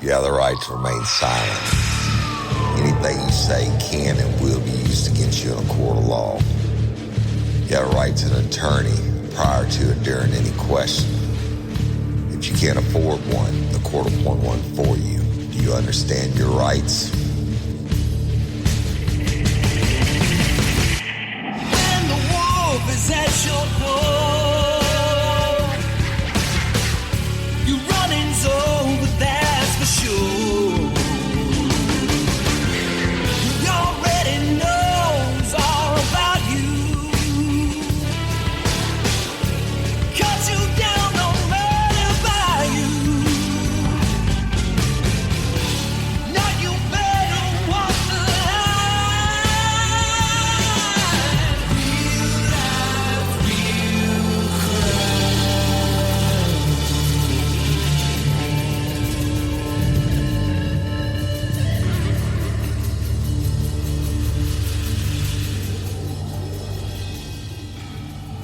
You have the right to remain silent. Anything you say can and will be used against you in a court of law. You have a right to an attorney prior to or during any question. If you can't afford one, the court will appoint one for you. Do you understand your rights? When the wolf is at your door, your running's over, that's for sure. He already knows all about you. Cut you down, no matter by you. Now you better walk the line. Real life,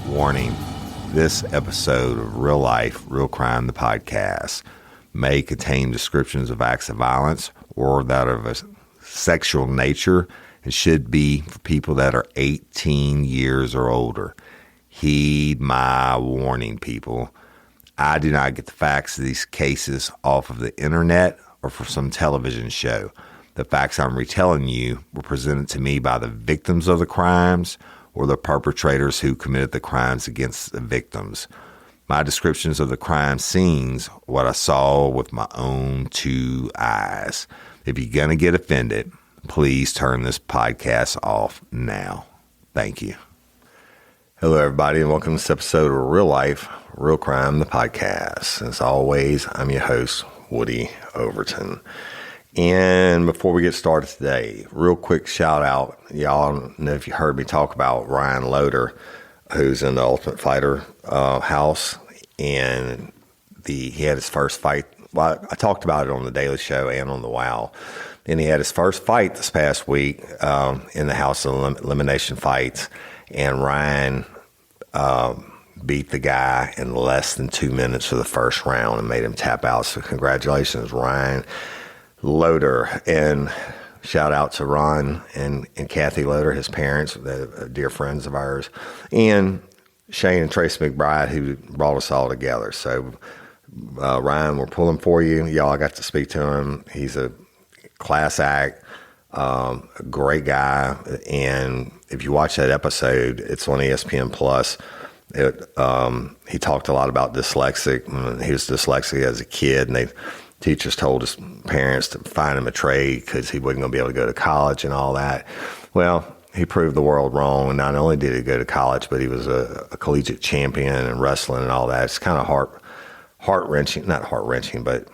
real Warning. This episode of Real Life, Real Crime, the podcast, may contain descriptions of acts of violence or that of a sexual nature and should be for people that are 18 years or older. Heed my warning, people. I do not get the facts of these cases off of the internet or from some television show. The facts I'm retelling you were presented to me by the victims of the crimes or the perpetrators who committed the crimes against the victims. My descriptions of the crime scenes, what I saw with my own two eyes. If you're going to get offended, please turn this podcast off now. Thank you. Hello, everybody, and welcome to this episode of Real Life, Real Crime, the podcast. As always, I'm your host, Woody Overton. And before we get started today, real quick shout out. Y'all know if you heard me talk about Ryan Loader, who's in the Ultimate Fighter house, and he had his first fight. Well, I talked about it on the Daily Show and on the Wow. And he had his first fight this past week in the House of Elimination Fights, and Ryan beat the guy in less than 2 minutes for the first round and made him tap out. So congratulations, Ryan Loader, and shout out to Ron and Kathy Loader, his parents, dear friends of ours, and Shane and Tracy McBride, who brought us all together. So Ryan, we're pulling for you. Y'all, I got to speak to him. He's a class act, a great guy, and if you watch that episode, it's on ESPN Plus. He talked a lot about dyslexic. He was dyslexic as a kid, and teachers told his parents to find him a trade because he wasn't going to be able to go to college and all that. Well, he proved the world wrong, and not only did he go to college, but he was a collegiate champion in wrestling and all that. It's kind of heart-wrenching, not heart-wrenching, but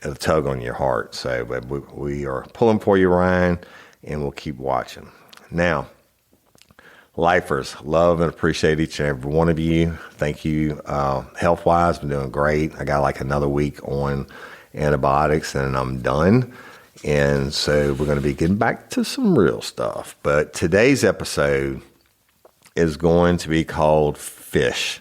a tug on your heart. So but we are pulling for you, Ryan, and we'll keep watching. Now, lifers, love and appreciate each and every one of you. Thank you. Health-wise, been doing great. I got like another week on antibiotics and I'm done. And so we're going to be getting back to some real stuff. But today's episode is going to be called Fish.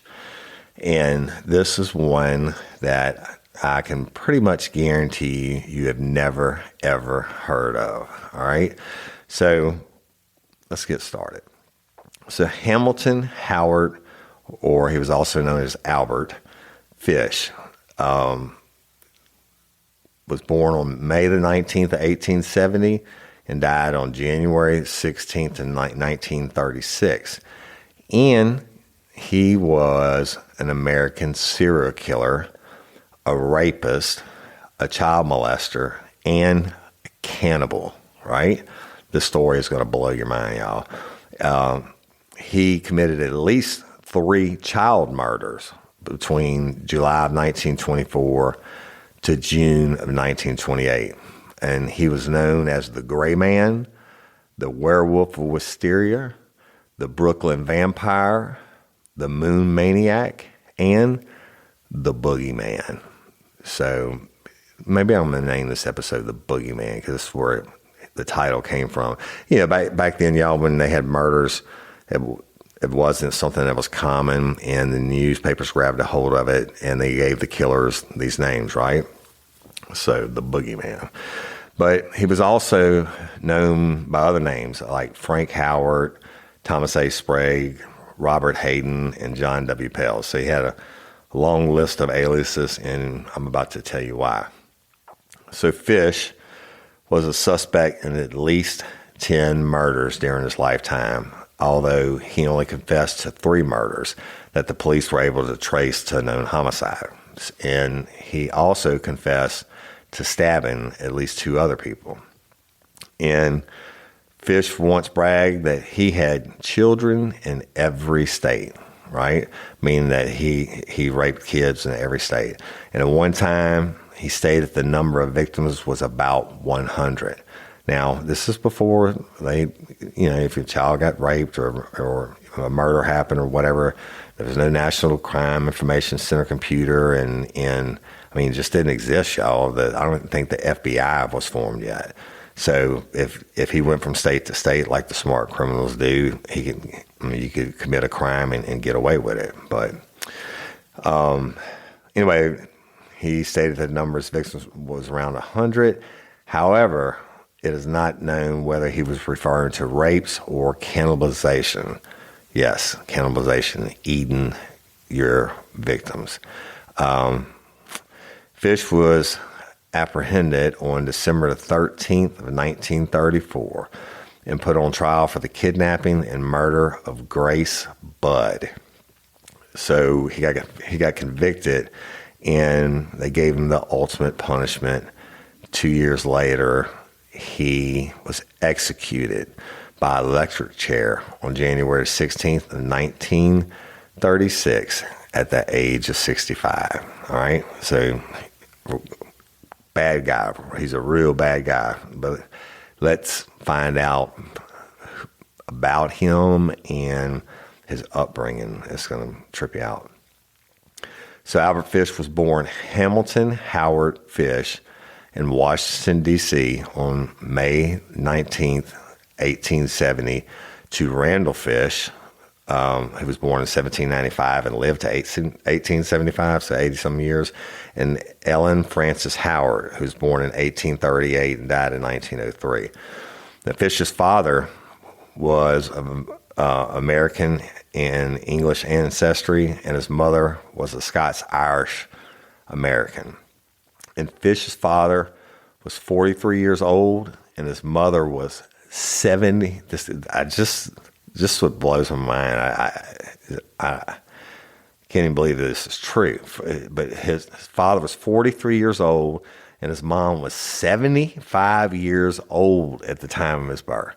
And this is one that I can pretty much guarantee you have never, ever heard of. All right. So let's get started. So Hamilton Howard, or he was also known as Albert Fish, was born on May the 19th of 1870 and died on January 16th of 1936. And he was an American serial killer, a rapist, a child molester, and a cannibal, right? This story is going to blow your mind, y'all. He committed at least 3 child murders between July of 1924 to June of 1928. And he was known as the Gray Man, the Werewolf of Wisteria, the Brooklyn Vampire, the Moon Maniac, and the Boogeyman. So maybe I'm going to name this episode The Boogeyman because that's where the title came from. You know, back then, y'all, when they had murders, it wasn't something that was common, and the newspapers grabbed a hold of it, and they gave the killers these names, right? So the Boogeyman. But he was also known by other names like Frank Howard, Thomas A. Sprague, Robert Hayden, and John W. Pell. So he had a long list of aliases, and I'm about to tell you why. So Fish was a suspect in at least 10 murders during his lifetime, although he only confessed to 3 murders that the police were able to trace to a known homicide. And he also confessed to stabbing at least 2 other people. And Fish once bragged that he had children in every state, right? Meaning that he raped kids in every state. And at one time, he stated the number of victims was about 100. Now, this is before if your child got raped or a murder happened or whatever, there was no National Crime Information Center computer, and it just didn't exist, y'all. I don't think the FBI was formed yet. So if he went from state to state like the smart criminals do, you could commit a crime and get away with it. But anyway, he stated that the number of victims was around 100. However, it is not known whether he was referring to rapes or cannibalization. Yes, cannibalization, eating your victims. Fish was apprehended on December the 13th of 1934 and put on trial for the kidnapping and murder of Grace Budd. So he got convicted, and they gave him the ultimate punishment. 2 years later, he was executed by electric chair on January 16th of 1936 at the age of 65. All right, so bad guy. He's a real bad guy. But let's find out about him and his upbringing. It's going to trip you out. So Albert Fish was born Hamilton Howard Fish in Washington, D.C. on May 19th, 1870, to Randall Fish, who was born in 1795 and lived to 1875, so 80-some years, and Ellen Frances Howard, who was born in 1838 and died in 1903. Now, Fish's father was of American and English ancestry, and his mother was a Scots-Irish American. And Fish's father was 43 years old, and his mother was 70. Just what blows my mind. I can't even believe this is true. But his father was 43 years old, and his mom was 75 years old at the time of his birth.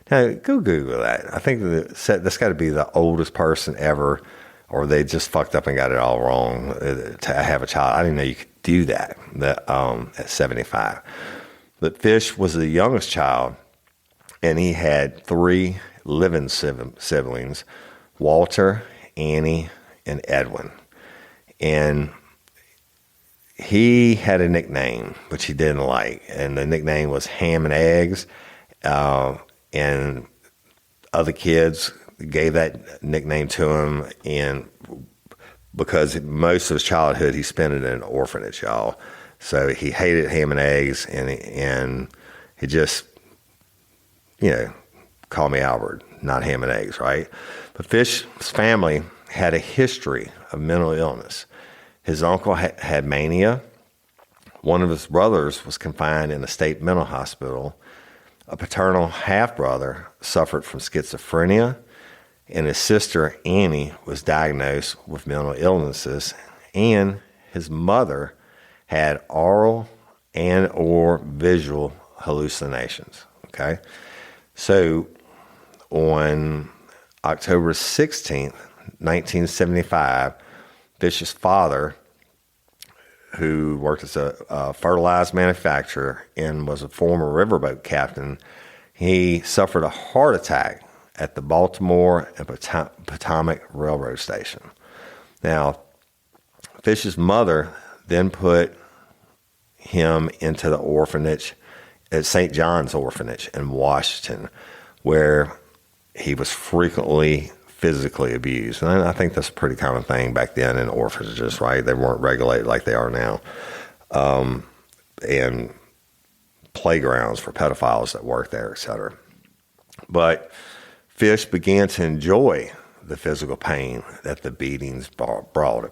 Now, go Google that. I think that's got to be the oldest person ever, or they just fucked up and got it all wrong to have a child. I didn't know you could do that at 75. But Fish was the youngest child, and he had 3 living siblings, Walter, Annie, and Edwin. And he had a nickname, which he didn't like, and the nickname was Ham and Eggs, and other kids gave that nickname to him, and because most of his childhood he spent it in an orphanage, y'all. So he hated ham and eggs, and he just, called me Albert, not ham and eggs, right? But Fish's family had a history of mental illness. His uncle had mania. One of his brothers was confined in a state mental hospital. A paternal half-brother suffered from schizophrenia, and his sister, Annie, was diagnosed with mental illnesses, and his mother had oral and or visual hallucinations, okay? So on October 16th, 1975, Fish's father, who worked as a fertilizer manufacturer and was a former riverboat captain, he suffered a heart attack at the Baltimore and Potomac Railroad Station. Now, Fish's mother then put him into the orphanage at St. John's Orphanage in Washington, where he was frequently physically abused. And I think that's a pretty common thing back then in orphanages, right? They weren't regulated like they are now. and playgrounds for pedophiles that worked there, etc. But Fish began to enjoy the physical pain that the beatings brought him.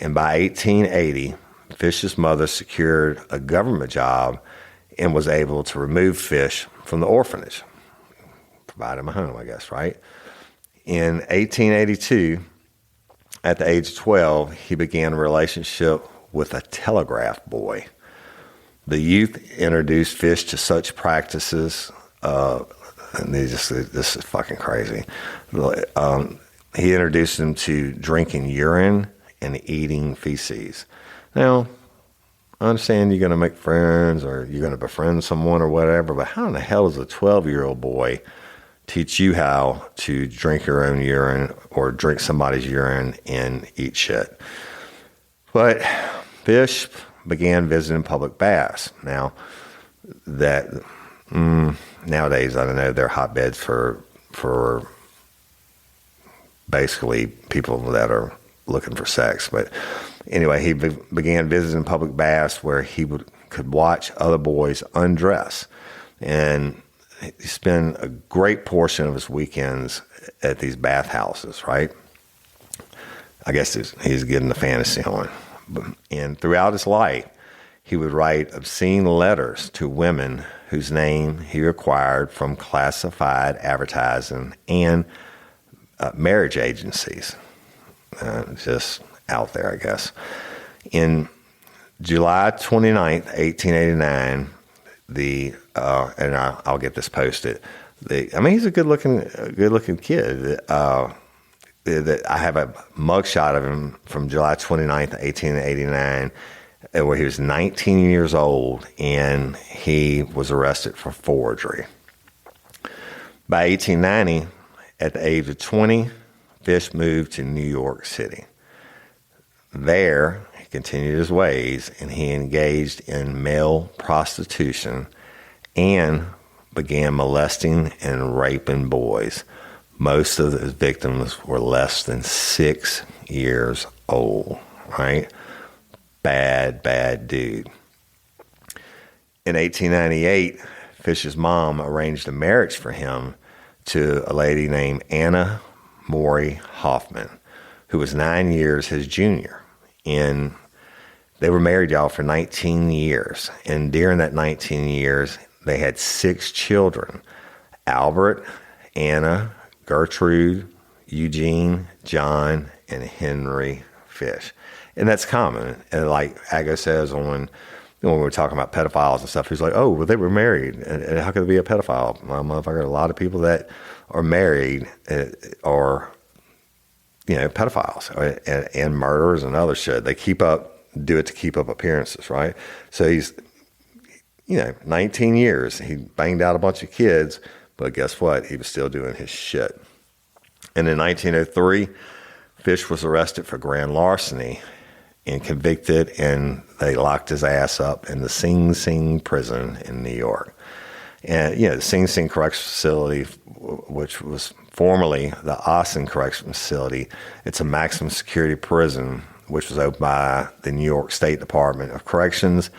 And by 1880, Fish's mother secured a government job and was able to remove Fish from the orphanage. Provide him a home, I guess, right? In 1882, at the age of 12, he began a relationship with a telegraph boy. The youth introduced Fish to such practices, and this is fucking crazy. He introduced him to drinking urine and eating feces. Now, I understand you're going to make friends or you're going to befriend someone or whatever, but how in the hell does a 12-year-old boy teach you how to drink your own urine or drink somebody's urine and eat shit? But Fish began visiting public baths. Now, that nowadays, I don't know, they're hotbeds for basically people that are looking for sex. But anyway, he began visiting public baths where he could watch other boys undress. And he spent a great portion of his weekends at these bathhouses, right? I guess he's getting the fantasy on. And throughout his life, he would write obscene letters to women whose name he acquired from classified advertising and marriage agencies. Just out there, I guess. In July 29th, 1889, and I'll get this posted. He's a good-looking kid. I have a mugshot of him from July 29th, 1889, where he was 19 years old, and he was arrested for forgery. By 1890, at the age of 20, Fish moved to New York City. There, he continued his ways, and he engaged in male prostitution and began molesting and raping boys. Most of his victims were less than 6 years old, right? Bad dude. In 1898, Fish's mom arranged a marriage for him to a lady named Anna Maury Hoffman, who was 9 years his junior. And they were married, y'all, for 19 years. And during that 19 years, they had 6 children: Albert, Anna, Gertrude, Eugene, John, and Henry Fish. And that's common. And like Aggo says when we're talking about pedophiles and stuff, he's like, oh, well, they were married. And how could it be a pedophile? Well, motherfucker, a lot of people that are married are, pedophiles and murderers and other shit. They do it to keep up appearances, right? So he's, 19 years. He banged out a bunch of kids, but guess what? He was still doing his shit. And in 1903, Fish was arrested for grand larceny and convicted, and they locked his ass up in the Sing Sing prison in New York. And, the Sing Sing Correctional Facility, which was formerly the Austin Correctional Facility, it's a maximum security prison, which was opened by the New York State Department of Corrections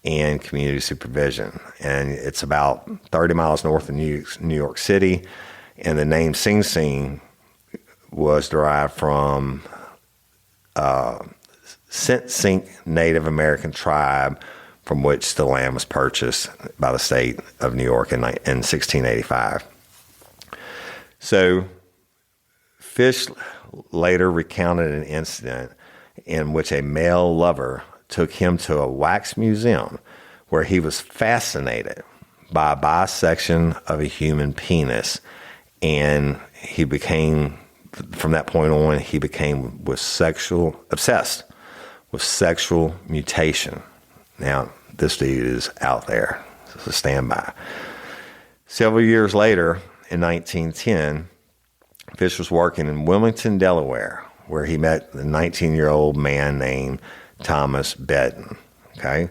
and Community Supervision. And it's about 30 miles north of New York City. And the name Sing Sing was derived from Sint-Sink Native American tribe from which the land was purchased by the state of New York in 1685. So Fish later recounted an incident in which a male lover took him to a wax museum where he was fascinated by a bisection of a human penis, and he became, from that point on, obsessed with sexual mutation. Now, this dude is out there, so stand by. Several years later, in 1910, Fish was working in Wilmington, Delaware, where he met the 19-year-old man named Thomas Bedden. Okay,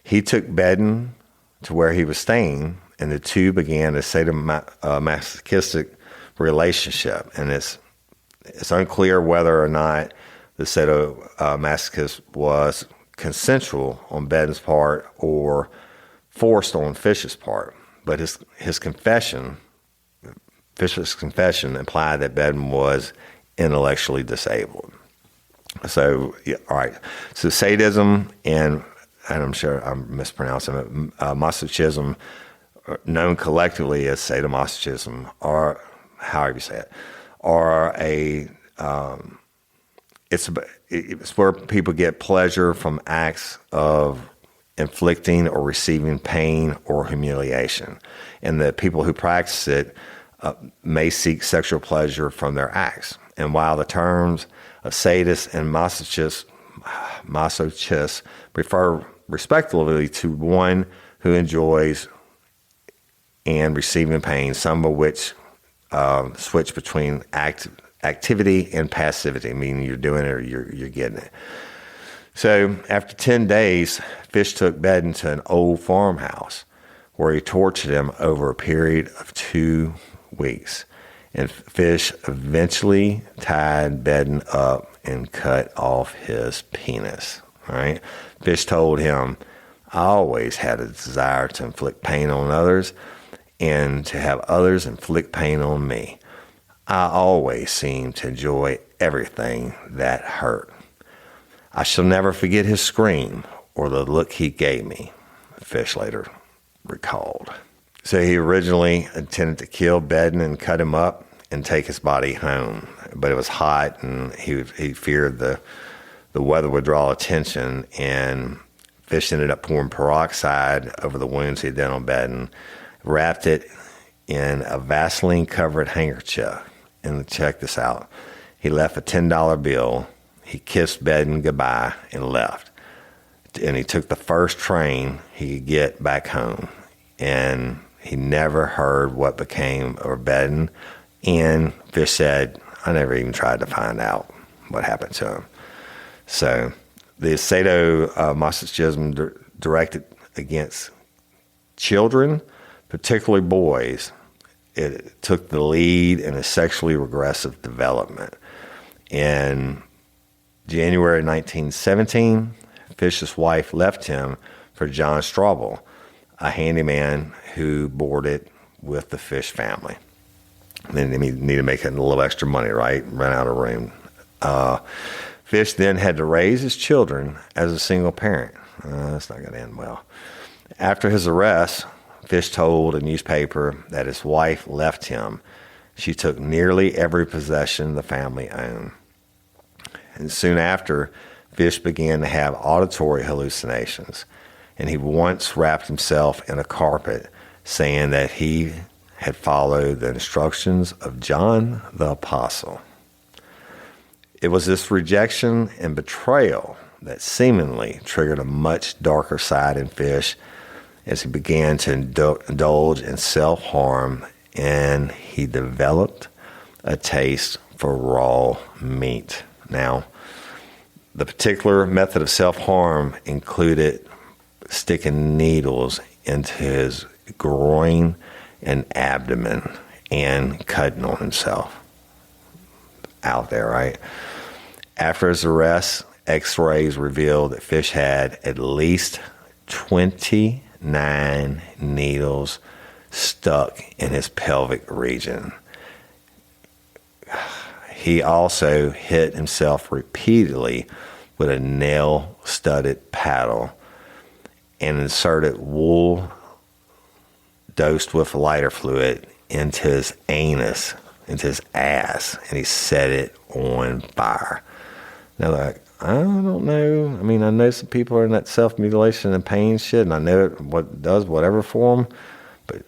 he took Bedden to where he was staying, and the two began a sadomasochistic relationship. And it's unclear whether or not the sadomasochist was consensual on Bedden's part or forced on Fish's part. But his confession, Fish's confession, implied that Bedden was intellectually disabled. So, yeah, all right. So sadism and I'm sure I'm mispronouncing it, masochism, known collectively as sadomasochism, or however you say it, are it's where people get pleasure from acts of inflicting or receiving pain or humiliation. And the people who practice it may seek sexual pleasure from their acts. And while the terms of sadist and masochist refer respectively to one who enjoys and receiving pain, some of which switch between activity and passivity, meaning you're doing it or you're getting it. So after 10 days, Fish took Bedden to an old farmhouse where he tortured him over a period of 2 weeks. And Fish eventually tied Bedden up and cut off his penis. All right? Fish told him, I always had a desire to inflict pain on others and to have others inflict pain on me. I always seemed to enjoy everything that hurt. I shall never forget his scream or the look he gave me, Fish later recalled. So he originally intended to kill Bedden and cut him up and take his body home. But it was hot and he feared the weather would draw attention, and Fish ended up pouring peroxide over the wounds he had done on Bedden, wrapped it in a Vaseline-covered handkerchief. And check this out. He left a $10 bill. He kissed Bedden goodbye and left. And he took the first train he could get back home. And he never heard what became of Bedden. And Fish said, I never even tried to find out what happened to him. So the sadomasochism directed against children, particularly boys, it took the lead in a sexually regressive development. In January 1917, Fish's wife left him for John Straubel, a handyman who boarded with the Fish family. Then they need to make a little extra money, right? Rent out a room. Fish then had to raise his children as a single parent. That's not going to end well. After his arrest, Fish told a newspaper that his wife left him. She took nearly every possession the family owned. And soon after, Fish began to have auditory hallucinations. And he once wrapped himself in a carpet, saying that he had followed the instructions of John the Apostle. It was this rejection and betrayal that seemingly triggered a much darker side in Fish as he began to indulge in self-harm, and he developed a taste for raw meat. Now, the particular method of self-harm included sticking needles into his groin and abdomen and cutting on himself. Out there, right? After his arrest, X-rays revealed that Fish had at least 29 needles stuck in his pelvic region. He also hit himself repeatedly with a nail-studded paddle and inserted wool dosed with lighter fluid into his anus, into his ass, and he set it on fire. Now, like, I don't know. I mean, I know some people are in that self-mutilation and pain shit, and I know it does whatever for them, but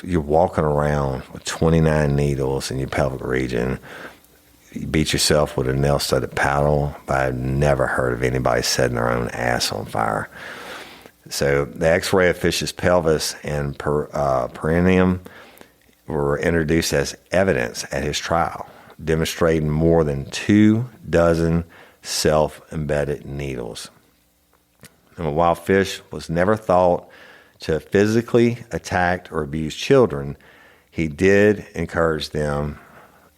you're walking around with 29 needles in your pelvic region. You beat yourself with a nail-studded paddle, but I've never heard of anybody setting their own ass on fire. So the X-ray of Fish's pelvis and perineum were introduced as evidence at his trial, demonstrating more than 24 self-embedded needles. And while Fish was never thought to have physically attacked or abused children, he did encourage them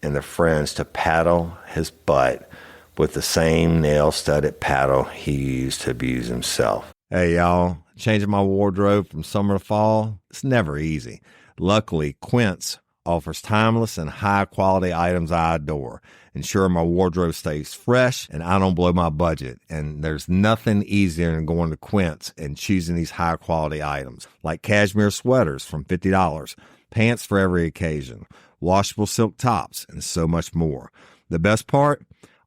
and their friends to paddle his butt with the same nail-studded paddle he used to abuse himself. Hey, y'all. Changing my wardrobe from summer to fall, it's never easy. Luckily, Quince offers timeless and high-quality items I adore, ensuring my wardrobe stays fresh and I don't blow my budget. And there's nothing easier than going to Quince and choosing these high-quality items, like cashmere sweaters from $50, pants for every occasion, washable silk tops, and so much more. The best part?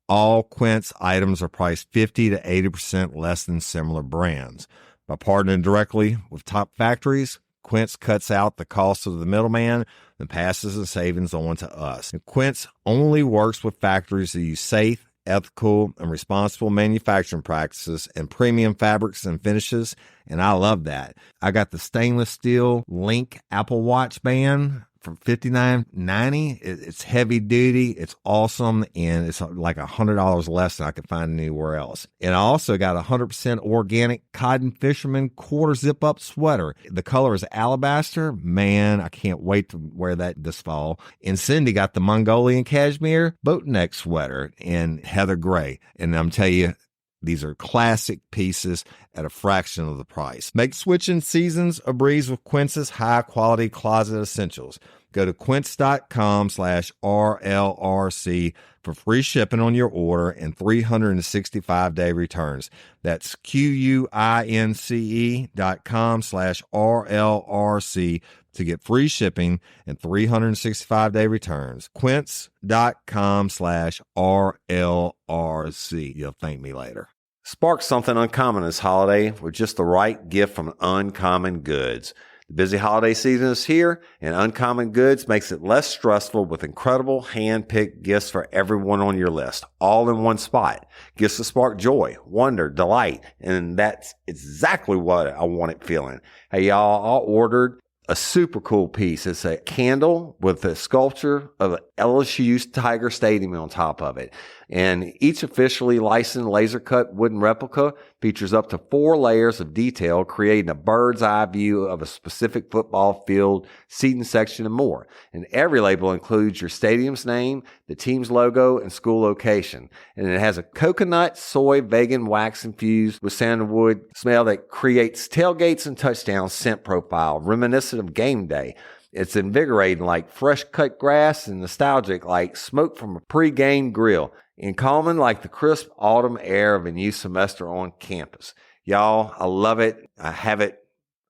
All Quince items are priced 50 to 80% less than similar brands. By partnering directly with top factories, Quince cuts out the cost of the middleman and passes the savings on to us. And Quince only works with factories that use safe, ethical, and responsible manufacturing practices and premium fabrics and finishes, and I love that. I got the stainless steel Link Apple Watch band for $59.90. It's heavy duty, it's awesome, and it's like $100 less than I could find anywhere else. And I also got a 100% organic cotton fisherman quarter zip up sweater. The color is alabaster. Man, I can't wait to wear that this fall. And Cindy got the Mongolian cashmere boat neck sweater in heather gray. And I'm telling you, these are classic pieces at a fraction of the price. Make switching seasons a breeze with Quince's high-quality closet essentials. Go to quince.com/RLRC for free shipping on your order and 365-day returns. That's QUINCE.com/RLRC to get free shipping and 365-day returns. Quince.com/RLRC. You'll thank me later. Spark something uncommon this holiday with just the right gift from Uncommon Goods. The busy holiday season is here, and Uncommon Goods makes it less stressful with incredible hand-picked gifts for everyone on your list, all in one spot. Gifts that spark joy, wonder, delight, and that's exactly what I wanted feeling. Hey, y'all, I ordered a super cool piece. It's a candle with a sculpture of an LSU's Tiger Stadium on top of it. And each officially licensed laser cut wooden replica features up to 4 layers of detail, creating a bird's eye view of a specific football field, seating section, and more. And every label includes your stadium's name, the team's logo, and school location. And it has a coconut, soy, vegan wax infused with sandalwood smell that creates tailgates and touchdowns scent profile, reminiscent of game day. It's invigorating like fresh cut grass and nostalgic like smoke from a pre-game grill, and calming like the crisp autumn air of a new semester on campus. Y'all, I love it. I have it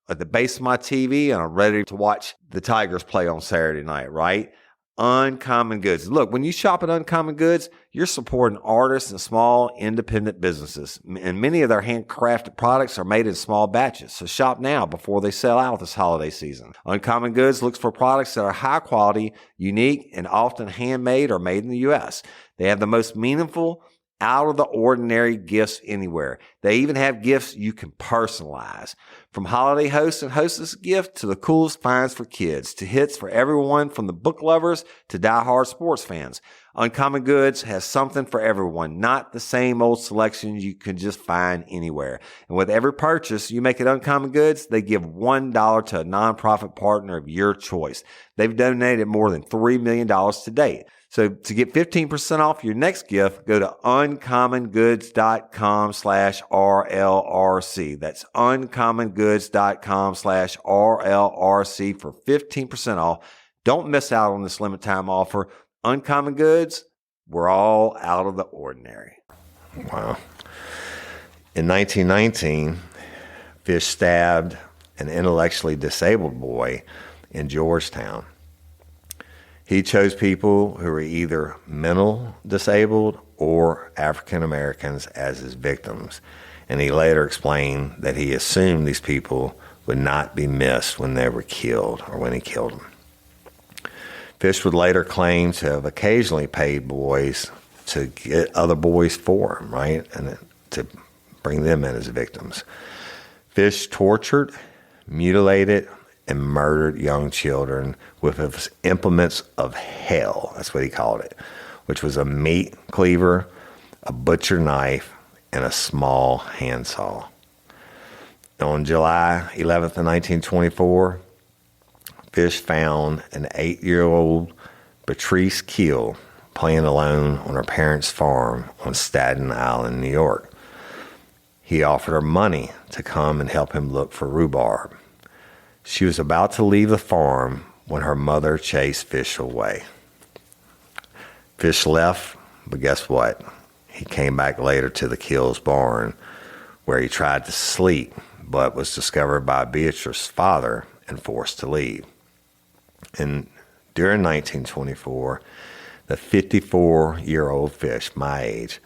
at the base of my TV, and I'm ready to watch the Tigers play on Saturday night, right? Uncommon Goods. Look, when you shop at Uncommon Goods, you're supporting artists and small independent businesses. And many of their handcrafted products are made in small batches. So shop now before they sell out this holiday season. Uncommon Goods looks for products that are high quality, unique, and often handmade or made in the U.S. They have the most meaningful, out of the ordinary gifts anywhere. They even have gifts you can personalize. From holiday hosts and hostess gift to the coolest finds for kids, to hits for everyone from the book lovers to diehard sports fans. Uncommon Goods has something for everyone, not the same old selections you can just find anywhere. And with every purchase you make at Uncommon Goods, they give $1 to a nonprofit partner of your choice. They've donated more than $3 million to date. So to get 15% off your next gift, go to uncommongoods.com/RLRC. That's uncommongoods.com/RLRC for 15% off. Don't miss out on this limited time offer. Uncommon Goods, we're all out of the ordinary. Wow. In 1919, Fish stabbed an intellectually disabled boy in Georgetown. He chose people who were either mental disabled or African Americans as his victims, and he later explained that he assumed these people would not be missed when they were killed or when he killed them. Fish would later claim to have occasionally paid boys to get other boys for him, right, and to bring them in as victims. Fish tortured, mutilated, and murdered young children with his implements of hell, that's what he called it, which was a meat cleaver, a butcher knife, and a small handsaw. On July 11th of 1924, Fish found an 8-year-old Patrice Keel playing alone on her parents' farm on Staten Island, New York. He offered her money to come and help him look for rhubarb. She was about to leave the farm when her mother chased Fish away. Fish left, but guess what? He came back later to the Kills barn, where he tried to sleep, but was discovered by Beatrice's father and forced to leave. And during 1924, the 54-year-old Fish, my age,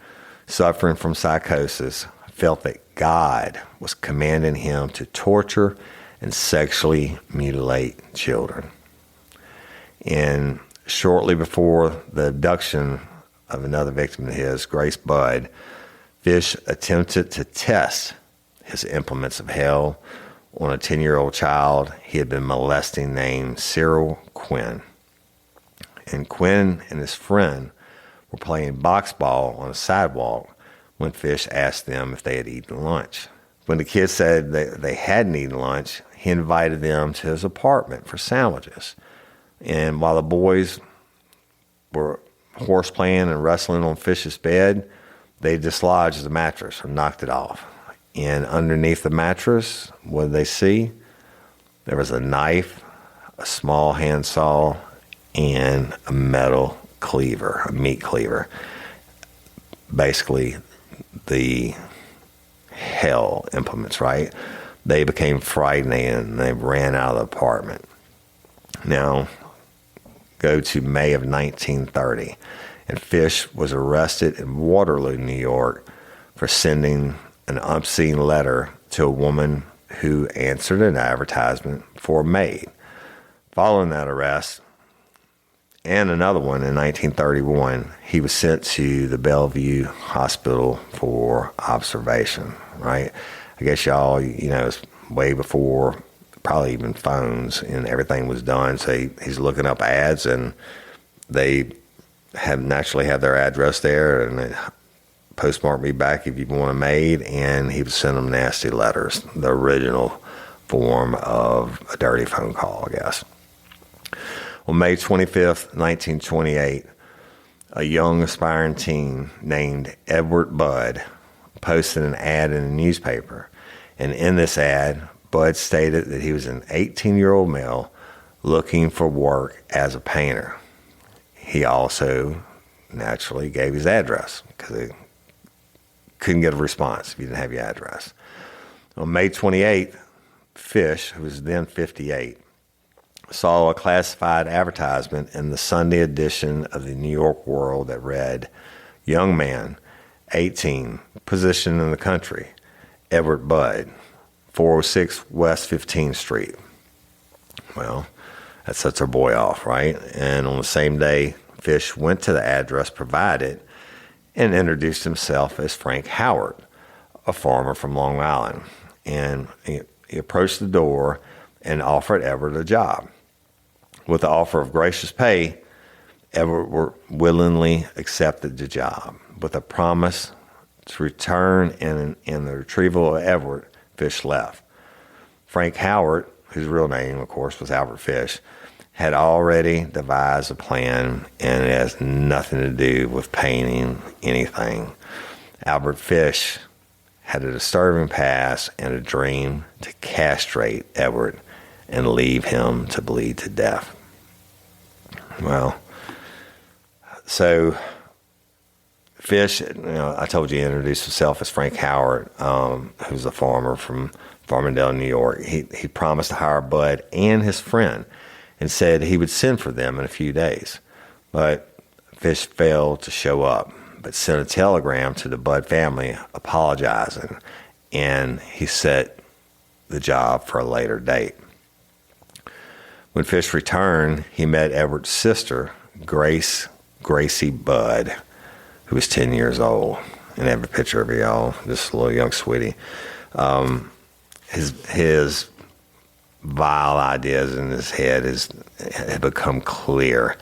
suffering from psychosis, felt that God was commanding him to torture and sexually mutilate children. And shortly before the abduction of another victim of his, Grace Budd, Fish attempted to test his implements of hell on a 10-year-old child he had been molesting named Cyril Quinn. And Quinn and his friend were playing box ball on a sidewalk when Fish asked them if they had eaten lunch. When the kids said they hadn't eaten lunch, he invited them to his apartment for sandwiches. And while the boys were horseplaying and wrestling on Fish's bed, they dislodged the mattress or knocked it off. And underneath the mattress, what did they see? There was a knife, a small handsaw, and a metal cleaver, a meat cleaver. Basically, the hell implements, right? They became frightened and they ran out of the apartment. Now, go to May of 1930, and Fish was arrested in Waterloo, New York, for sending an obscene letter to a woman who answered an advertisement for a maid. Following that arrest, and another one in 1931, he was sent to the Bellevue Hospital for observation, right? I guess y'all, it's way before probably even phones and everything was done. So he's looking up ads, and they naturally have their address there, and they postmark me back if you want a maid, and he would send them nasty letters, the original form of a dirty phone call, I guess. On May 25th, 1928, a young aspiring teen named Edward Budd posted an ad in a newspaper. And in this ad, Budd stated that he was an 18-year-old male looking for work as a painter. He also naturally gave his address because he couldn't get a response if you didn't have your address. On May 28th, Fish, who was then 58, saw a classified advertisement in the Sunday edition of the New York World that read, "Young man, 18, position in the country, Edward Budd, 406 West 15th Street." Well, that sets our boy off, right? And on the same day, Fish went to the address provided and introduced himself as Frank Howard, a farmer from Long Island. And he approached the door and offered Edward a job. With the offer of gracious pay, Edward willingly accepted the job. With a promise to return and in the retrieval of Edward, Fish left. Frank Howard, whose real name, of course, was Albert Fish, had already devised a plan, and it has nothing to do with painting anything. Albert Fish had a disturbing past and a dream to castrate Edward and leave him to bleed to death. Well, so Fish, I told you he introduced himself as Frank Howard, who's a farmer from Farmingdale, New York. He promised to hire Budd and his friend and said he would send for them in a few days. But Fish failed to show up, but sent a telegram to the Budd family apologizing, and he set the job for a later date. When Fish returned, he met Edward's sister, Gracie Budd, who was 10 years old. And I have a picture of her, y'all, this little young sweetie. His vile ideas in his head had become clear.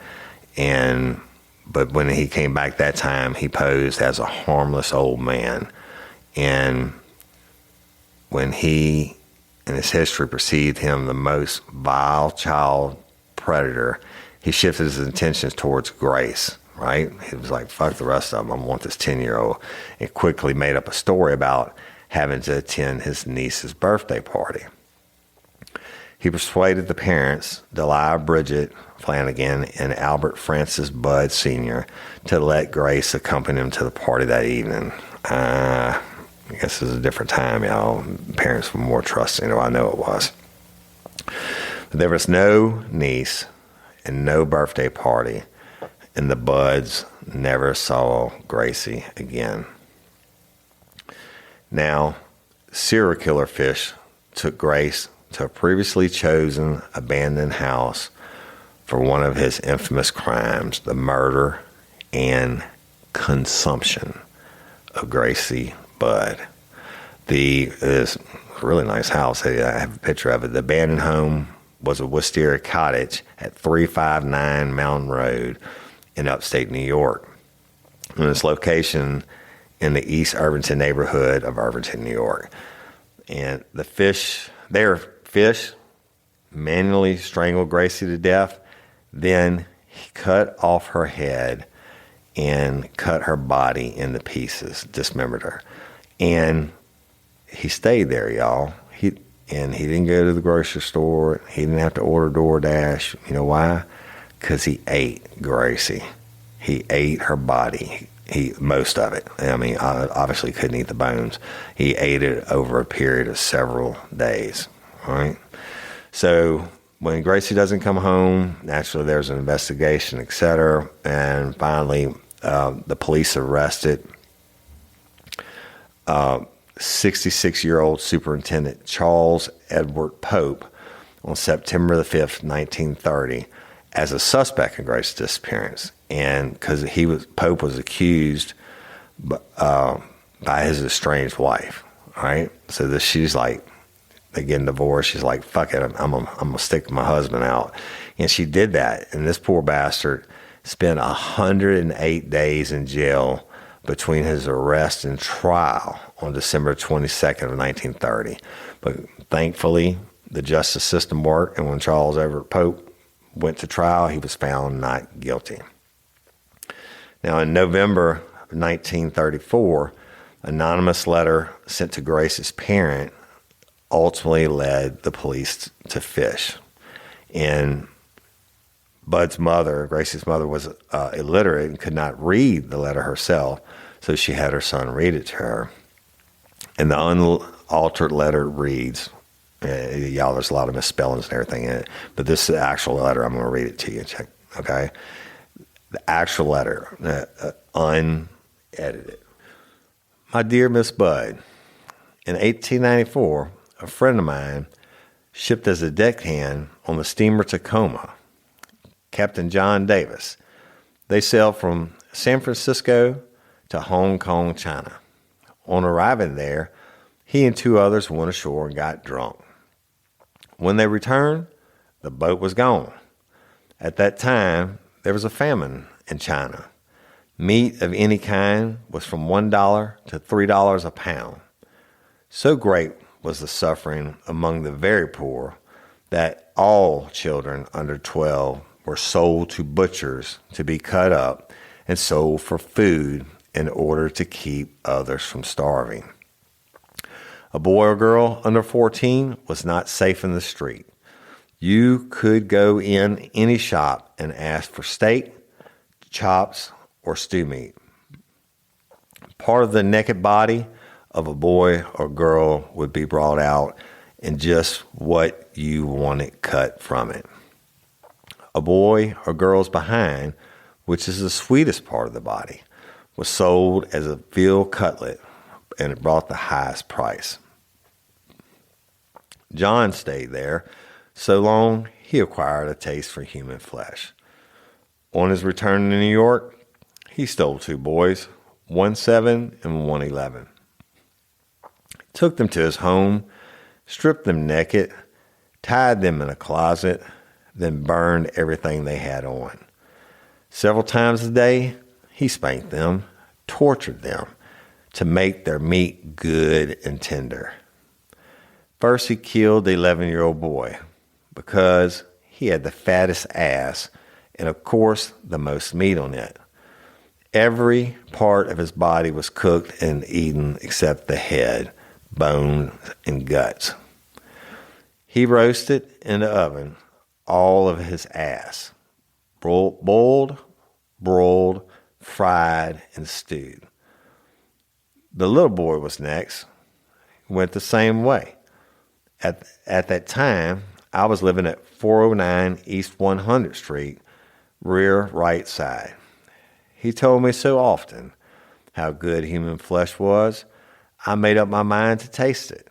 But when he came back that time, he posed as a harmless old man. And when he, in his history, perceived him the most vile child predator, he shifted his intentions towards Grace, right? He was like, fuck the rest of them. I want this 10-year-old. And quickly made up a story about having to attend his niece's birthday party. He persuaded the parents, Delia Bridget Flanagan and Albert Francis Budd Sr., to let Grace accompany him to the party that evening. I guess it was a different time, y'all. Parents were more trusting, or I know it was. But there was no niece and no birthday party, and the Budds never saw Gracie again. Now, serial killer Fish took Grace to a previously chosen abandoned house for one of his infamous crimes, the murder and consumption of Gracie Budd. This really nice house. I have a picture of it. The abandoned home was a Wisteria cottage at 359 Mountain Road in upstate New York. And its location in the East Irvington neighborhood of Irvington, New York. And Fish manually strangled Gracie to death. Then he cut off her head and cut her body into pieces, dismembered her. And he stayed there, y'all. He didn't go to the grocery store. He didn't have to order DoorDash. You know why? Because he ate Gracie. He ate her body. Most of it. I mean, obviously couldn't eat the bones. He ate it over a period of several days. All right. So when Gracie doesn't come home, naturally there's an investigation, etc. And finally, the police arrested 66-year-old Superintendent Charles Edward Pope on September the 5th, 1930, as a suspect in Grace's disappearance. And because Pope was accused by his estranged wife, right? So she's like, they getting divorced. She's like, fuck it, I'm gonna stick my husband out. And she did that. And this poor bastard spent 108 days in jail between his arrest and trial on December 22nd of 1930. But thankfully, the justice system worked, and when Charles Everett Pope went to trial, he was found not guilty. Now, in November of 1934, an anonymous letter sent to Grace's parent ultimately led the police to Fish. And Bud's mother, Gracie's mother, was illiterate and could not read the letter herself, so she had her son read it to her. And the unaltered letter reads, y'all, there's a lot of misspellings and everything in it, but this is the actual letter. I'm going to read it to you. Check, okay? The actual letter, unedited. My dear Miss Budd, in 1894, a friend of mine shipped as a deckhand on the steamer Tacoma, Captain John Davis. They sailed from San Francisco to Hong Kong, China. On arriving there, he and two others went ashore and got drunk. When they returned, the boat was gone. At that time, there was a famine in China. Meat of any kind was from $1 to $3 a pound. So great was the suffering among the very poor that all children under 12 were sold to butchers to be cut up and sold for food in order to keep others from starving. A boy or girl under 14 was not safe in the street. You could go in any shop and ask for steak, chops, or stew meat. Part of the naked body of a boy or girl would be brought out and just what you wanted cut from it. A boy or girl's behind, which is the sweetest part of the body, was sold as a veal cutlet, and it brought the highest price. John stayed there so long he acquired a taste for human flesh. On his return to New York, he stole two boys, 1-7 and 1-11. Took them to his home, stripped them naked, tied them in a closet, then burned everything they had on. Several times a day, he spanked them, tortured them to make their meat good and tender. First, he killed the 11-year-old boy because he had the fattest ass and, of course, the most meat on it. Every part of his body was cooked and eaten except the head, bone, and guts. He roasted in the oven all of his ass, boiled, broiled, fried, and stewed. The little boy was next. Went the same way. At that time, I was living at 409 East 100th Street, rear right side. He told me so often how good human flesh was, I made up my mind to taste it.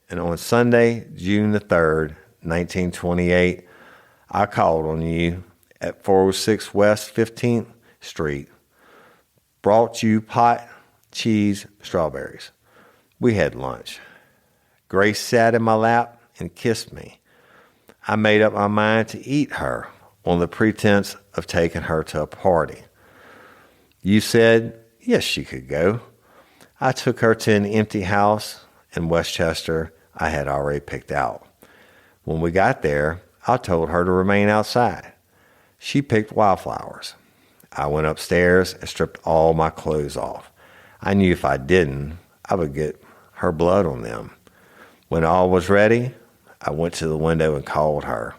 And on Sunday, June the 3rd, 1928, I called on you at 406 West 15th Street, brought you pot, cheese, strawberries. We had lunch. Grace sat in my lap and kissed me. I made up my mind to eat her on the pretense of taking her to a party. You said, yes, she could go. I took her to an empty house in Westchester I had already picked out. When we got there, I told her to remain outside. She picked wildflowers. I went upstairs and stripped all my clothes off. I knew if I didn't, I would get her blood on them. When all was ready, I went to the window and called her.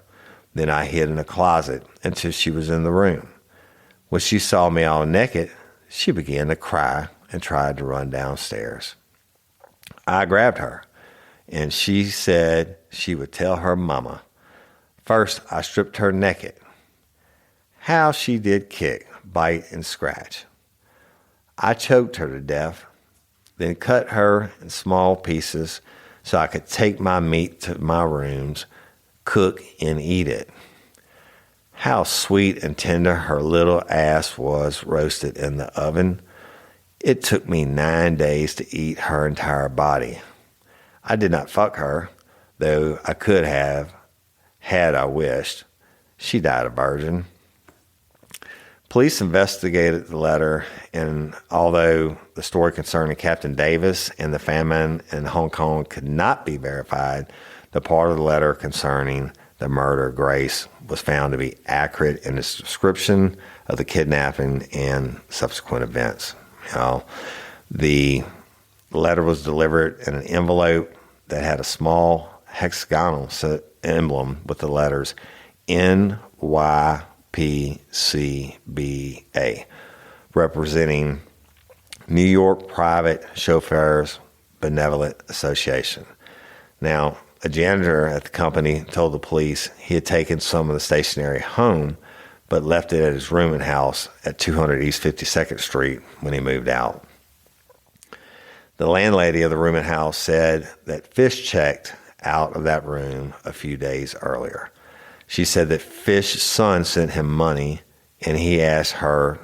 Then I hid in a closet until she was in the room. When she saw me all naked, she began to cry and tried to run downstairs. I grabbed her, and she said she would tell her mama. First, I stripped her naked. How she did kick, bite, and scratch. I choked her to death, then cut her in small pieces so I could take my meat to my rooms, cook, and eat it. How sweet and tender her little ass was roasted in the oven. It took me 9 days to eat her entire body. I did not fuck her, though I could have, had I wished. She died a virgin. Police investigated the letter, and although the story concerning Captain Davis and the famine in Hong Kong could not be verified, the part of the letter concerning the murder of Grace was found to be accurate in its description of the kidnapping and subsequent events. The letter was delivered in an envelope that had a small hexagonal emblem with the letters NYPCBA, representing New York Private Chauffeurs Benevolent Association. Now, a janitor at the company told the police he had taken some of the stationery home, but left it at his rooming house at 200 East 52nd Street when he moved out. The landlady of the rooming house said that Fish checked out of that room a few days earlier. She said that Fish's son sent him money, and he asked her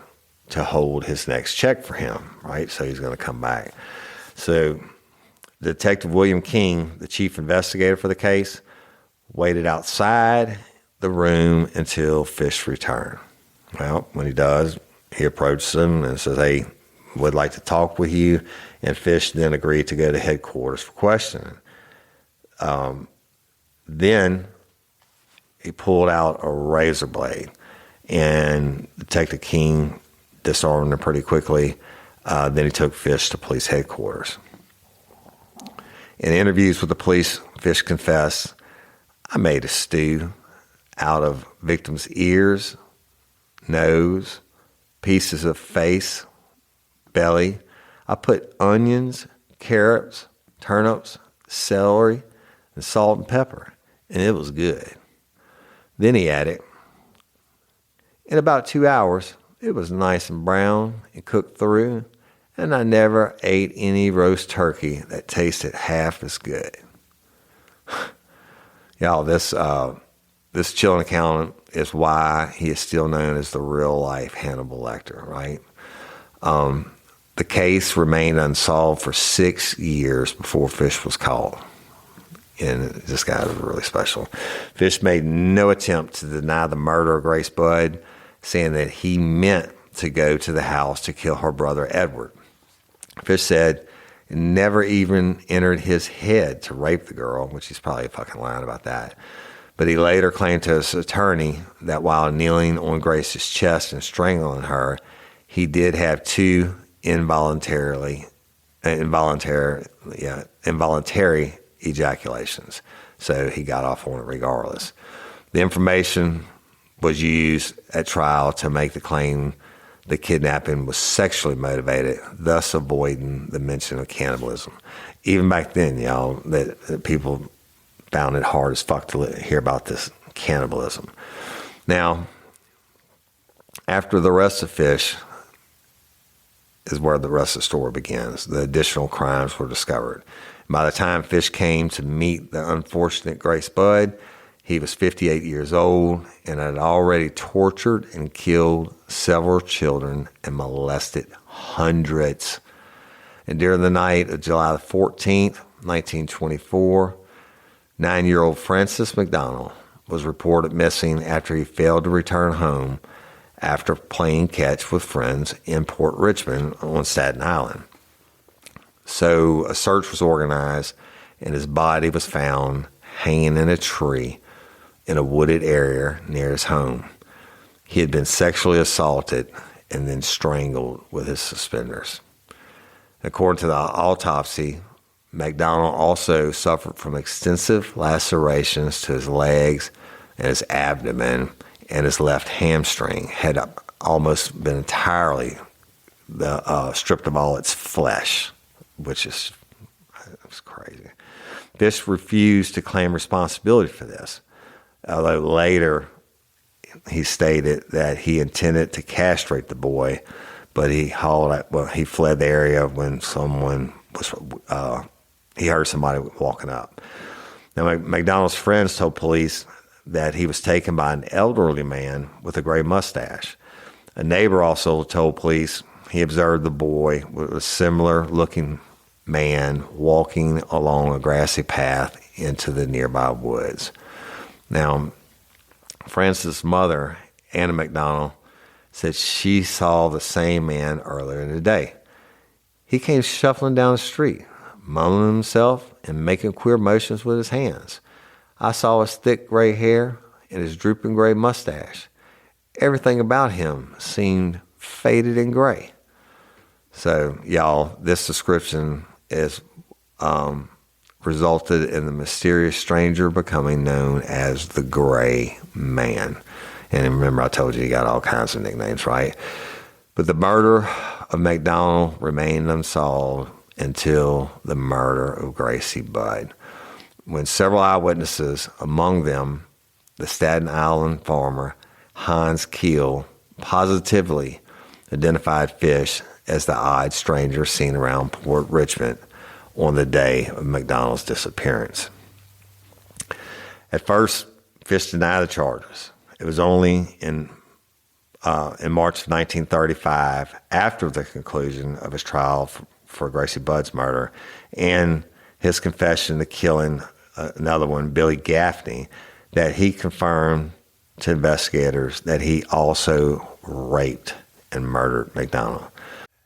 to hold his next check for him, right? So he's going to come back. So Detective William King, the chief investigator for the case, waited outside the room until Fish returned. Well, when he does, he approaches him and says, hey, would like to talk with you. And Fish then agreed to go to headquarters for questioning. Then he pulled out a razor blade, and Detective King disarmed him pretty quickly. Then he took Fish to police headquarters. In interviews with the police, Fish confessed, I made a stew out of victims' ears, nose, pieces of face, belly. I put onions, carrots, turnips, celery, and salt and pepper, and it was good. Then he added, in about 2 hours, it was nice and brown and cooked through, and I never ate any roast turkey that tasted half as good. Y'all, this chilling account is why he is still known as the real-life Hannibal Lecter, right? The case remained unsolved for 6 years before Fish was caught. And this guy was really special. Fish made no attempt to deny the murder of Grace Budd, saying that he meant to go to the house to kill her brother Edward. Fish said it never even entered his head to rape the girl, which he's probably fucking lying about that. But he later claimed to his attorney that while kneeling on Grace's chest and strangling her, he did have two involuntary ejaculations. So he got off on it regardless. The information was used at trial to make the claim the kidnapping was sexually motivated, thus avoiding the mention of cannibalism. Even back then, y'all, that people found it hard as fuck to hear about this cannibalism. Now, after the arrest of Fish is where the rest of the story begins. The additional crimes were discovered. By the time Fish came to meet the unfortunate Grace Budd, he was 58 years old and had already tortured and killed several children and molested hundreds. And during the night of July the 14th, 1924, 9-year-old Francis McDonald was reported missing after he failed to return home after playing catch with friends in Port Richmond on Staten Island. So a search was organized and his body was found hanging in a tree in a wooded area near his home. He had been sexually assaulted and then strangled with his suspenders. According to the autopsy, McDonald also suffered from extensive lacerations to his legs and his abdomen, and his left hamstring had almost been entirely stripped of all its flesh, which is crazy. Fish refused to claim responsibility for this, although later he stated that he intended to castrate the boy, but he fled the area when he heard somebody walking up. Now, McDonald's friends told police that he was taken by an elderly man with a gray mustache. A neighbor also told police he observed the boy with a similar-looking man walking along a grassy path into the nearby woods. Now, Francis' mother, Anna McDonald, said she saw the same man earlier in the day. He came shuffling down the street, mumbling himself and making queer motions with his hands. I saw his thick gray hair and his drooping gray mustache. Everything about him seemed faded and gray. So, y'all, this description is resulted in the mysterious stranger becoming known as the Gray Man. And remember, I told you he got all kinds of nicknames, right? But the murder of McDonald remained unsolved until the murder of Gracie Budd, when several eyewitnesses, among them the Staten Island farmer Hans Keel, positively identified Fish as the odd stranger seen around Port Richmond on the day of McDonald's disappearance. At first, Fish denied the charges. It was only in March of 1935, after the conclusion of his trial for Gracie Budd's murder and his confession to killing another one, Billy Gaffney, that he confirmed to investigators that he also raped and murdered McDonald.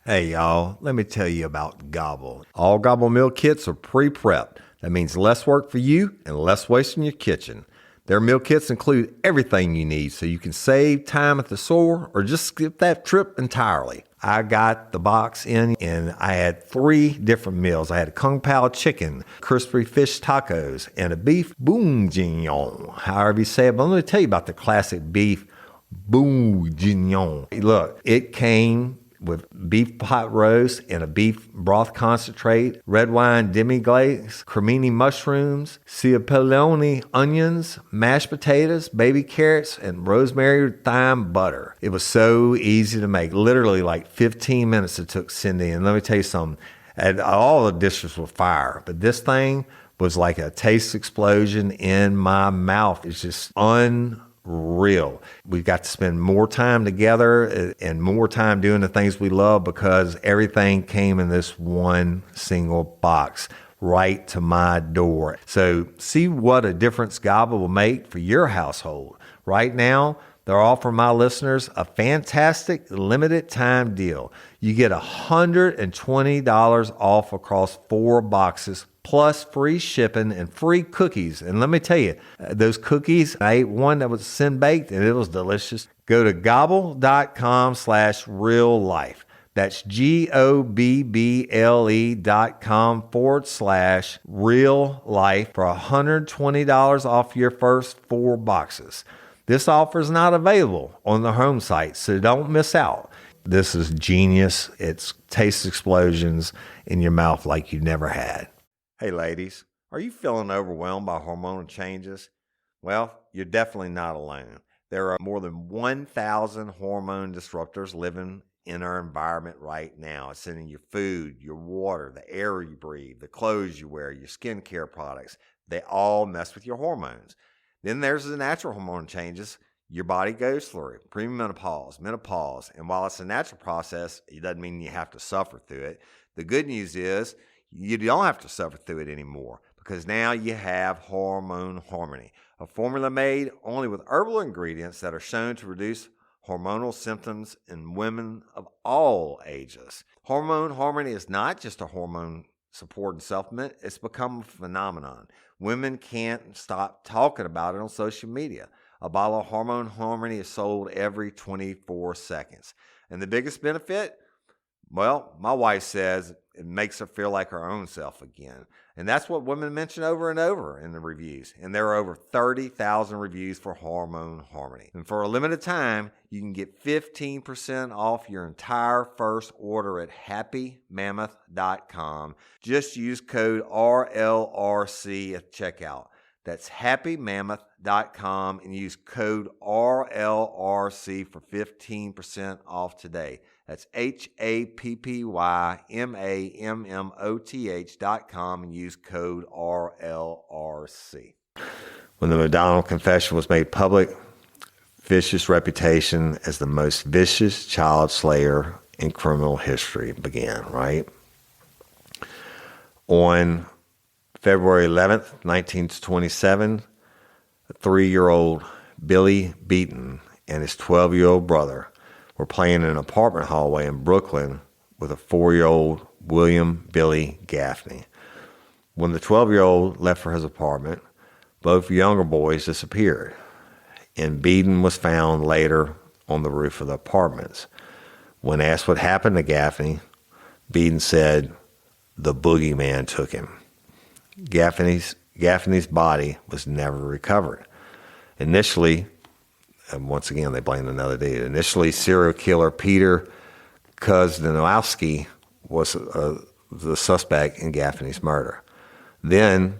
Hey, y'all, let me tell you about Gobble. All Gobble meal kits are pre-prepped. That means less work for you and less waste in your kitchen. Their meal kits include everything you need so you can save time at the store or just skip that trip entirely. I got the box in and I had 3 different meals. I had a Kung Pao chicken, crispy fish tacos, and a beef bourguignon, however you say it. But let me tell you about the classic beef bourguignon. Look, it came with beef pot roast and a beef broth concentrate, red wine demi-glaze, cremini mushrooms, cipollone onions, mashed potatoes, baby carrots, and rosemary thyme butter. It was so easy to make. Literally like 15 minutes it took Cindy. And let me tell you something, and all the dishes were fire, but this thing was like a taste explosion in my mouth. It's just unreal. We've got to spend more time together and more time doing the things we love because everything came in this one single box right to my door. So see what a difference Gobble will make for your household. Right now, they're offering my listeners a fantastic limited time deal. You get $120 off across 4 boxes plus free shipping and free cookies. And let me tell you, those cookies, I ate one that was sin baked and it was delicious. Go to gobble.com/real life. That's GOBBLE.com/real life for $120 off your first 4 boxes. This offer is not available on the home site, so don't miss out. This is genius. It's taste explosions in your mouth like you never had. Hey ladies, are you feeling overwhelmed by hormonal changes? Well, you're definitely not alone. There are more than 1,000 hormone disruptors living in our environment right now. It's in your food, your water, the air you breathe, the clothes you wear, your skincare products. They all mess with your hormones. Then there's the natural hormone changes your body goes through, premenopause, menopause. And while it's a natural process, it doesn't mean you have to suffer through it. The good news is you don't have to suffer through it anymore, because now you have Hormone Harmony, a formula made only with herbal ingredients that are shown to reduce hormonal symptoms in women of all ages. Hormone Harmony is not just a hormone support and supplement. It's become a phenomenon. Women can't stop talking about it on social media. A bottle of Hormone Harmony is sold every 24 seconds. And the biggest benefit? Well, my wife says it makes her feel like her own self again. And that's what women mention over and over in the reviews. And there are over 30,000 reviews for Hormone Harmony. And for a limited time, you can get 15% off your entire first order at happymammoth.com. Just use code RLRC at checkout. That's happymammoth.com and use code RLRC for 15% off today. That's happymammoth.com and use code RLRC. When the McDonald confession was made public, Fish's reputation as the most vicious child slayer in criminal history began, right? On February 11th, 1927, a 3-year-old Billy Beaton and his 12-year-old brother were playing in an apartment hallway in Brooklyn with a 4-year-old William Billy Gaffney. When the 12-year-old left for his apartment, both younger boys disappeared, and Beaton was found later on the roof of the apartments. When asked what happened to Gaffney, Beaton said, "The Boogeyman took him." Gaffney's body was never recovered. Initially, and once again, they blamed another dude. Initially, serial killer Peter Kuznowski was the suspect in Gaffney's murder. Then,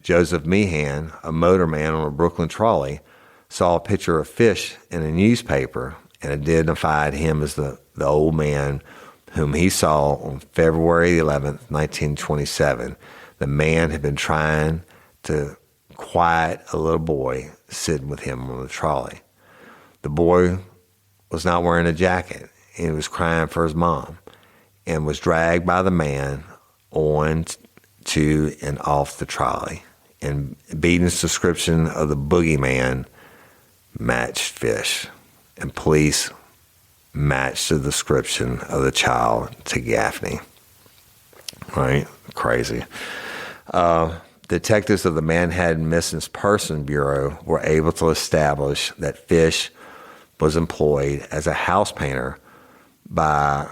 Joseph Meehan, a motorman on a Brooklyn trolley, saw a picture of Fish in a newspaper and identified him as the old man whom he saw on February 11th, 1927. The man had been trying to quiet a little boy sitting with him on the trolley. The boy was not wearing a jacket, and he was crying for his mom, and was dragged by the man on to and off the trolley. And Beaton's description of the Boogeyman matched Fish, and police matched the description of the child to Gaffney. Right? Crazy. Detectives of the Manhattan Missing Persons Bureau were able to establish that Fish was employed as a house painter by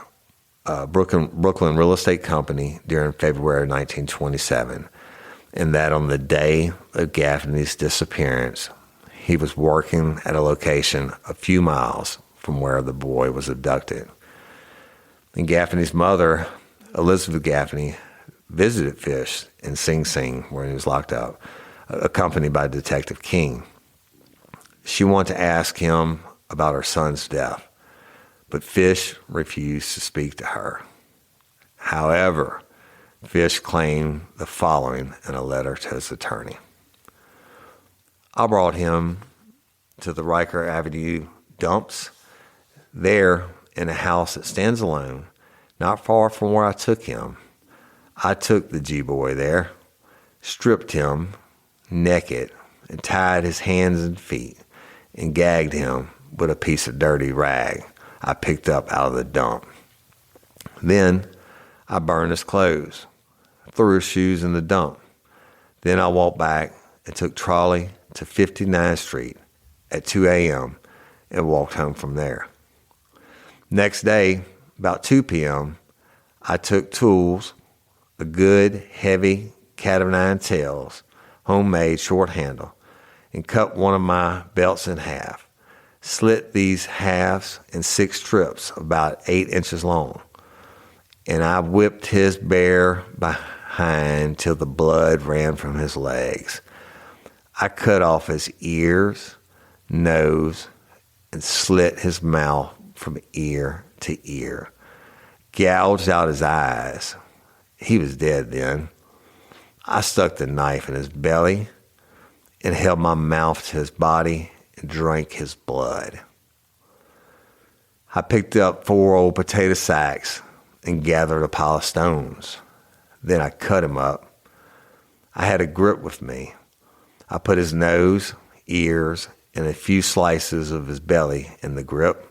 a Brooklyn real estate company during February 1927, and that on the day of Gaffney's disappearance, he was working at a location a few miles from where the boy was abducted. And Gaffney's mother, Elizabeth Gaffney, visited Fish in Sing Sing, where he was locked up, accompanied by Detective King. She wanted to ask him about her son's death, but Fish refused to speak to her. However, Fish claimed the following in a letter to his attorney. "I brought him to the Riker Avenue dumps. There, in a house that stands alone, not far from where I took him. I took the G-boy there, stripped him naked, and tied his hands and feet, and gagged him with a piece of dirty rag I picked up out of the dump. Then I burned his clothes, threw his shoes in the dump. Then I walked back and took trolley to 59th Street at 2 a.m. and walked home from there. Next day, about 2 p.m., I took tools, a good, heavy cat of nine tails, homemade short handle, and cut one of my belts in half. Slit these halves in 6 strips about 8 inches long, and I whipped his bare behind till the blood ran from his legs. I cut off his ears, nose, and slit his mouth from ear to ear, gouged out his eyes. He was dead then. I stuck the knife in his belly and held my mouth to his body and drank his blood. I picked up 4 old potato sacks and gathered a pile of stones. Then I cut him up. I had a grip with me. I put his nose, ears, and a few slices of his belly in the grip.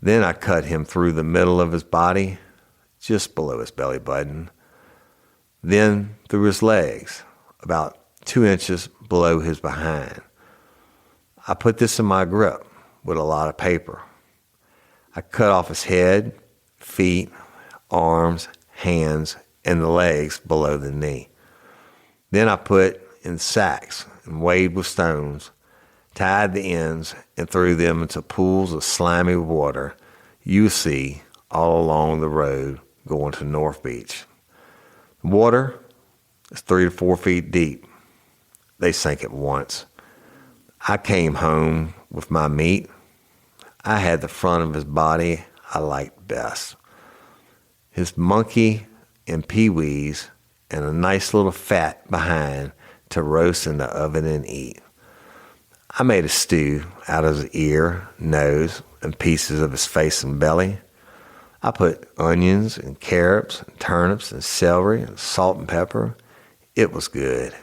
Then I cut him through the middle of his body, just below his belly button. Then through his legs, about 2 inches below his behind. I put this in my grip with a lot of paper. I cut off his head, feet, arms, hands, and the legs below the knee. Then I put in sacks and weighed with stones, tied the ends, and threw them into pools of slimy water you see all along the road going to North Beach. The water is 3 to 4 feet deep. They sank at once. I came home with my meat. I had the front of his body I liked best. His monkey and peewees and a nice little fat behind to roast in the oven and eat. I made a stew out of his ear, nose, and pieces of his face and belly. I put onions and carrots and turnips and celery and salt and pepper. It was good.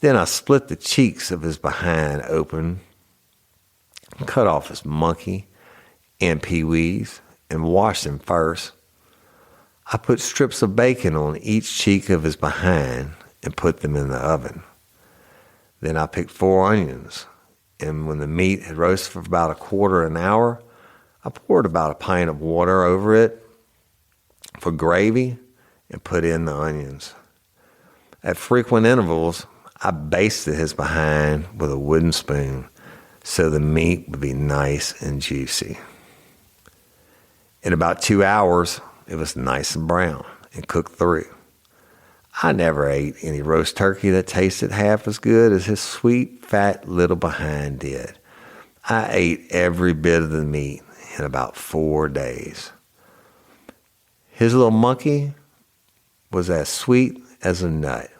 Then I split the cheeks of his behind open, cut off his monkey and peewees, and washed them first. I put strips of bacon on each cheek of his behind and put them in the oven. Then I picked 4 onions, and when the meat had roasted for about a quarter of an hour, I poured about a pint of water over it for gravy and put in the onions. At frequent intervals, I basted his behind with a wooden spoon so the meat would be nice and juicy. In about 2 hours, it was nice and brown and cooked through. I never ate any roast turkey that tasted half as good as his sweet, fat little behind did. I ate every bit of the meat in about 4 days. His little monkey was as sweet as a nut,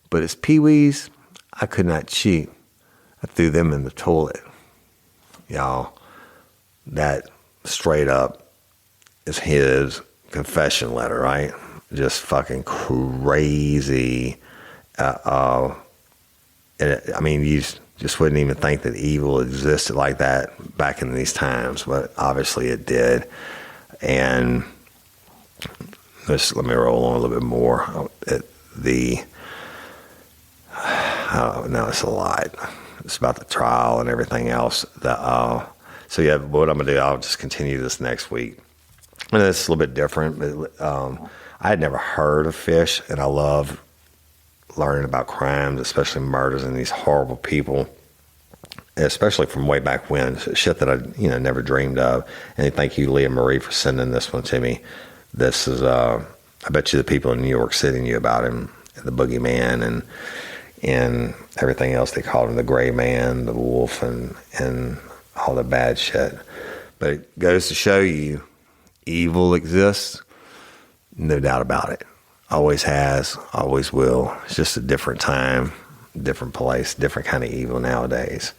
but his peewees I could not chew. I threw them in the toilet. Y'all, that straight up is his confession letter, right? Just fucking crazy. I mean, you just wouldn't even think that evil existed like that back in these times, but obviously it did. And let me roll on a little bit more. No, it's a lot. It's about the trial and everything else. So yeah, what I'm gonna do, I'll just continue this next week. And it's a little bit different. But, I had never heard of fish, and I love learning about crimes, especially murders and these horrible people, especially from way back when. Shit that I never dreamed of. And thank you, Leah Marie, for sending this one to me. This is, I bet you the people in New York City knew about him, the Boogeyman, and everything else they called him, the Gray Man, the Wolf, and all the bad shit. But it goes to show you, evil exists, no doubt about it. Always has, always will. It's just a different time, different place, different kind of evil nowadays.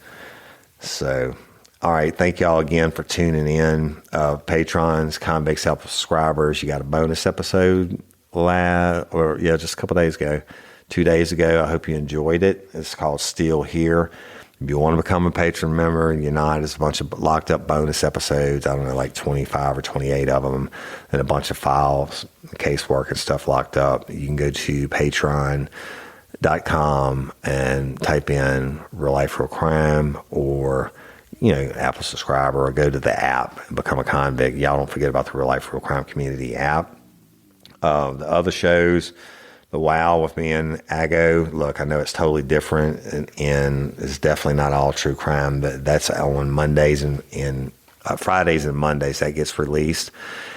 So, all right, thank y'all again for tuning in. Patrons, Convicts Help subscribers, you got a bonus episode just a couple days ago. 2 days ago. I hope you enjoyed it. It's called Still Here. If you want to become a patron member and you're not, there's a bunch of locked up bonus episodes. I don't know, like 25 or 28 of them, and a bunch of files, casework and stuff locked up. You can go to patreon.com and type in Real Life Real Crime, or Apple subscriber or go to the app and become a convict. Y'all don't forget about the Real Life, Real Crime Community app. The other shows, The Wow with me and Ago, look, I know it's totally different and it's definitely not all true crime, but that's on Mondays and Fridays and Mondays that gets released.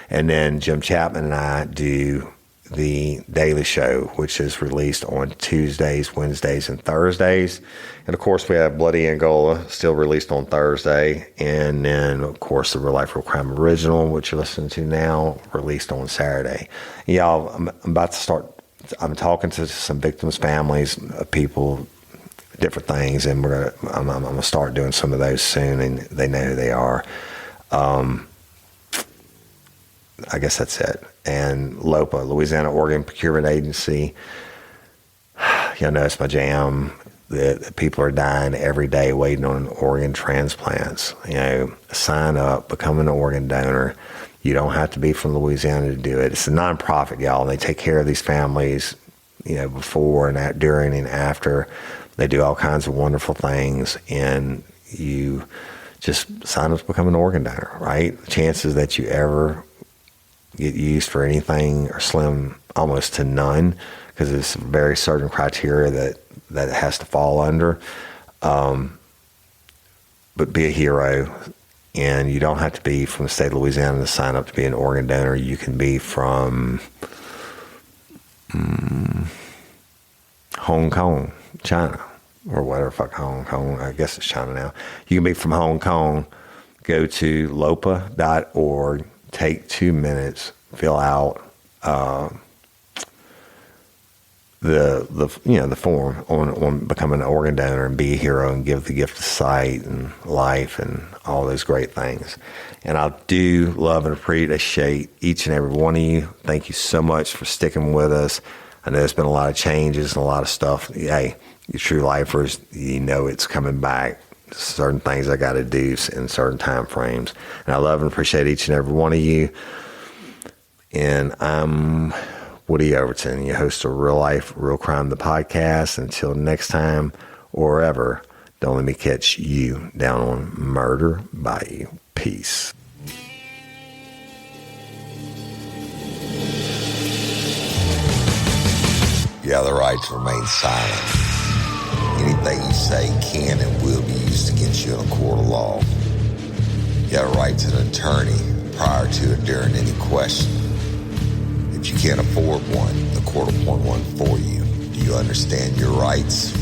And then Jim Chapman and I do the Daily Show, which is released on Tuesdays, Wednesdays, and Thursdays. And of course, we have Bloody Angola, still released on Thursday. And then, of course, the Real Life, Real Crime Original, which you're listening to now, released on Saturday. Y'all, I'm about to start, I'm talking to some victims' families, people, different things, and I'm going to start doing some of those soon, and they know who they are. I guess that's it. And LOPA, Louisiana Organ Procurement Agency. Y'all know it's my jam. The people are dying every day waiting on organ transplants. Sign up, become an organ donor. You don't have to be from Louisiana to do it. It's a nonprofit, y'all. They take care of these families, before and during and after. They do all kinds of wonderful things, and you just sign up to become an organ donor, right? The chances that you ever get used for anything are slim, almost to none, because it's very certain criteria that it has to fall under. But be a hero, and you don't have to be from the state of Louisiana to sign up to be an organ donor. You can be from Hong Kong, China, or whatever, fuck Hong Kong. I guess it's China now. You can be from Hong Kong. Go to lopa.org. Take 2 minutes, fill out the form on becoming an organ donor and be a hero and give the gift of sight and life and all those great things. And I do love and appreciate each and every one of you. Thank you so much for sticking with us. I know there's been a lot of changes and a lot of stuff. Hey, you true lifers, it's coming back. Certain things I got to do in certain time frames. And I love and appreciate each and every one of you. And I'm Woody Overton, your host of Real Life, Real Crime, the podcast. Until next time or ever, don't let me catch you down on Murder Bayou. Peace. You have the right to remain silent. Anything you say can and will be used against you in a court of law. You have a right to an attorney prior to and during any question. If you can't afford one, the court will appoint one for you. Do you understand your rights?